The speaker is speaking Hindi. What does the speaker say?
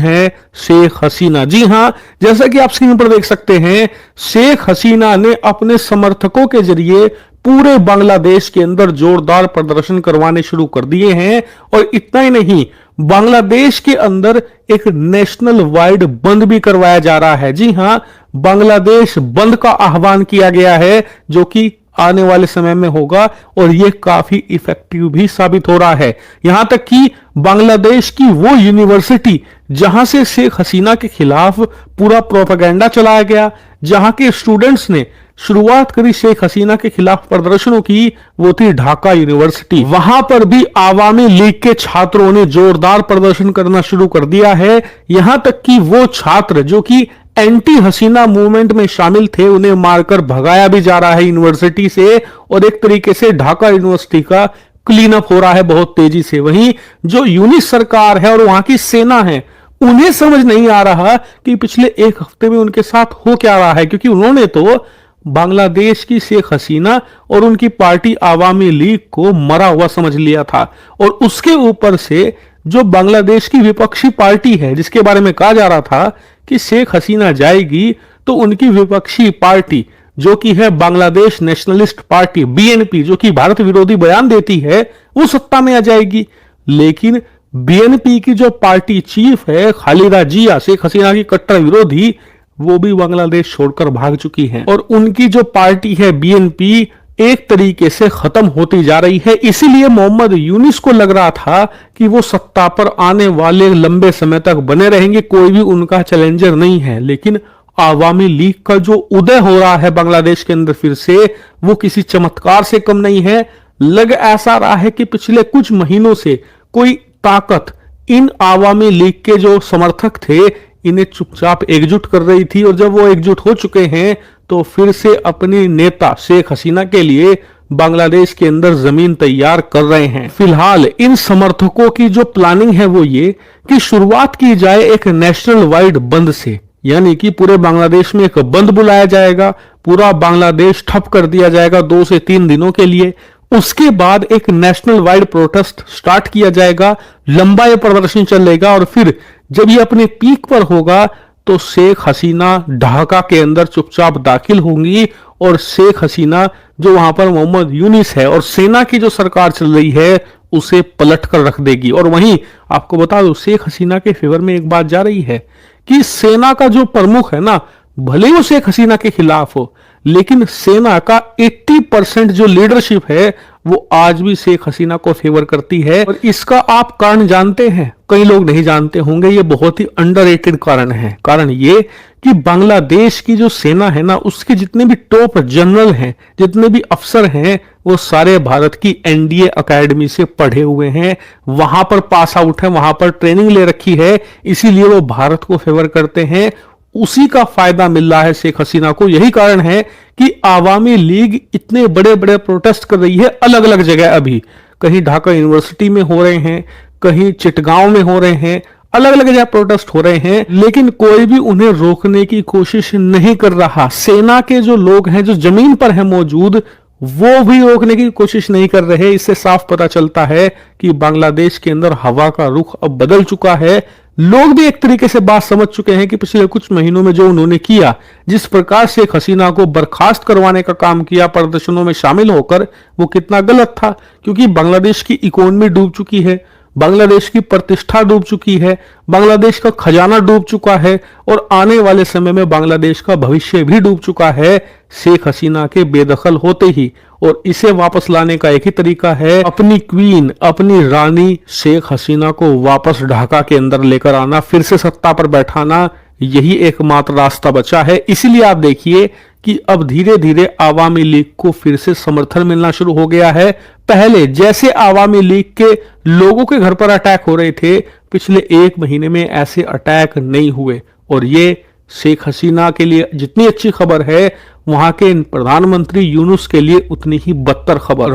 है शेख हसीना। जी हां, जैसा कि आप स्क्रीन पर देख सकते हैं, शेख हसीना ने अपने समर्थकों के जरिए पूरे बांग्लादेश के अंदर जोरदार प्रदर्शन करवाने शुरू कर दिए हैं। और इतना ही नहीं, बांग्लादेश के अंदर एक नेशनल वाइड बंद भी करवाया जा रहा है। जी हां, बांग्लादेश बंद का आह्वान किया गया है, जो कि आने वाले समय में होगा और यह काफी इफेक्टिव भी साबित हो रहा है। यहां तक कि बांग्लादेश की वो यूनिवर्सिटी जहां से शेख हसीना के खिलाफ पूरा प्रोपेगेंडा चलाया गया, जहां के स्टूडेंट्स ने शुरुआत करी शेख हसीना के खिलाफ प्रदर्शनों की, वो थी ढाका यूनिवर्सिटी। वहां पर भी आवामी लीग के छात्रों ने जोरदार प्रदर्शन करना शुरू कर दिया है। यहां तक कि वो छात्र जो कि एंटी हसीना मूवमेंट में शामिल थे, उन्हें मारकर भगाया भी जा रहा है यूनिवर्सिटी से। और एक तरीके से ढाका यूनिवर्सिटी का क्लीन अप हो रहा है बहुत तेजी से। वहीं जो यूनिस सरकार है और वहां की सेना है, उन्हें समझ नहीं आ रहा कि पिछले एक हफ्ते में उनके साथ हो क्या रहा है, क्योंकि उन्होंने तो बांग्लादेश की शेख हसीना और उनकी पार्टी आवामी लीग को मरा हुआ समझ लिया था। और उसके ऊपर से जो बांग्लादेश की विपक्षी पार्टी है, जिसके बारे में कहा जा रहा था कि शेख हसीना जाएगी तो उनकी विपक्षी पार्टी जो कि है बांग्लादेश नेशनलिस्ट पार्टी बीएनपी, जो कि भारत विरोधी बयान देती है, वो सत्ता में आ जाएगी। लेकिन बीएनपी की जो पार्टी चीफ है खालिदा जिया, शेख हसीना की कट्टर विरोधी, वो भी बांग्लादेश छोड़कर भाग चुकी हैं। और उनकी जो पार्टी है बीएनपी एक तरीके से खत्म होती जा रही है। इसीलिए मोहम्मद यूनिस को लग रहा था कि वो सत्ता पर आने वाले लंबे समय तक बने रहेंगे, कोई भी उनका चैलेंजर नहीं है। लेकिन आवामी लीग का जो उदय हो रहा है बांग्लादेश के अंदर फिर से, वो किसी चमत्कार से कम नहीं है। लग ऐसा रहा है कि पिछले कुछ महीनों से कोई ताकत इन आवामी लीग के जो समर्थक थे, इन्हें चुपचाप एकजुट कर रही थी। और जब वो एकजुट हो चुके हैं तो फिर से अपनी नेता शेख हसीना के लिए बांग्लादेश के अंदर जमीन तैयार कर रहे हैं। फिलहाल इन समर्थकों की जो प्लानिंग है वो ये कि शुरुआत की जाए एक नेशनल वाइड बंद से, यानी कि पूरे बांग्लादेश में एक बंद बुलाया जाएगा, पूरा बांग्लादेश ठप कर दिया जाएगा 2 से 3 दिनों के लिए। उसके बाद एक नेशनल वाइड प्रोटेस्ट स्टार्ट किया जाएगा, लंबा ये प्रदर्शन चलेगा। और फिर जब ये अपने पीक पर होगा तो शेख हसीना ढाका के अंदर चुपचाप दाखिल होंगी और शेख हसीना जो वहां पर मोहम्मद यूनिस है और सेना की जो सरकार चल रही है, उसे पलट कर रख देगी। और वहीं आपको बता दो, शेख हसीना के फेवर में एक बात जा रही है कि सेना का जो प्रमुख है ना, भले वो शेख हसीना के खिलाफ हो, लेकिन सेना का 80% जो लीडरशिप है वो आज भी शेख हसीना को फेवर करती है। और इसका आप कारण जानते हैं? कई लोग नहीं जानते होंगे, ये बहुत ही अंडररेटेड कारण है। कारण ये कि बांग्लादेश की जो सेना है ना, उसके जितने भी टॉप जनरल हैं, जितने भी अफसर हैं, वो सारे भारत की एनडीए एकेडमी से पढ़े हुए हैं, वहां पर पास आउट है, वहां पर ट्रेनिंग ले रखी है, इसीलिए वो भारत को फेवर करते हैं। उसी का फायदा मिल रहा है शेख हसीना को। यही कारण है कि आवामी लीग इतने बड़े बड़े प्रोटेस्ट कर रही है अलग अलग जगह। अभी कहीं ढाका यूनिवर्सिटी में हो रहे हैं, कहीं चिटगांव में हो रहे हैं, अलग अलग जगह प्रोटेस्ट हो रहे हैं, लेकिन कोई भी उन्हें रोकने की कोशिश नहीं कर रहा। सेना के जो लोग हैं, जो जमीन पर हैं मौजूद, वो भी रोकने की कोशिश नहीं कर रहे। इससे साफ पता चलता है कि बांग्लादेश के अंदर हवा का रुख अब बदल चुका है। लोग भी एक तरीके से बात समझ चुके हैं कि पिछले कुछ महीनों में जो उन्होंने किया, जिस प्रकार शेख हसीना को बर्खास्त करवाने का काम किया प्रदर्शनों में शामिल होकर, वो कितना गलत था। क्योंकि बांग्लादेश की इकोनॉमी डूब चुकी है, बांग्लादेश की प्रतिष्ठा डूब चुकी है, बांग्लादेश का खजाना डूब चुका है और आने वाले समय में बांग्लादेश का भविष्य भी डूब चुका है शेख हसीना के बेदखल होते ही। और इसे वापस लाने का एक ही तरीका है, अपनी क्वीन, अपनी रानी शेख हसीना को वापस ढाका के अंदर लेकर आना, फिर से सत्ता पर बैठाना। यही एकमात्र रास्ता बचा है। इसीलिए आप देखिए कि अब धीरे धीरे आवामी लीग को फिर से समर्थन मिलना शुरू हो गया है। पहले जैसे आवामी लीग के लोगों के घर पर अटैक हो रहे थे, पिछले 1 महीने में ऐसे अटैक नहीं हुए। और ये शेख हसीना के लिए जितनी अच्छी खबर है, वहां के प्रधानमंत्री यूनुस के लिए उतनी ही बदतर खबर।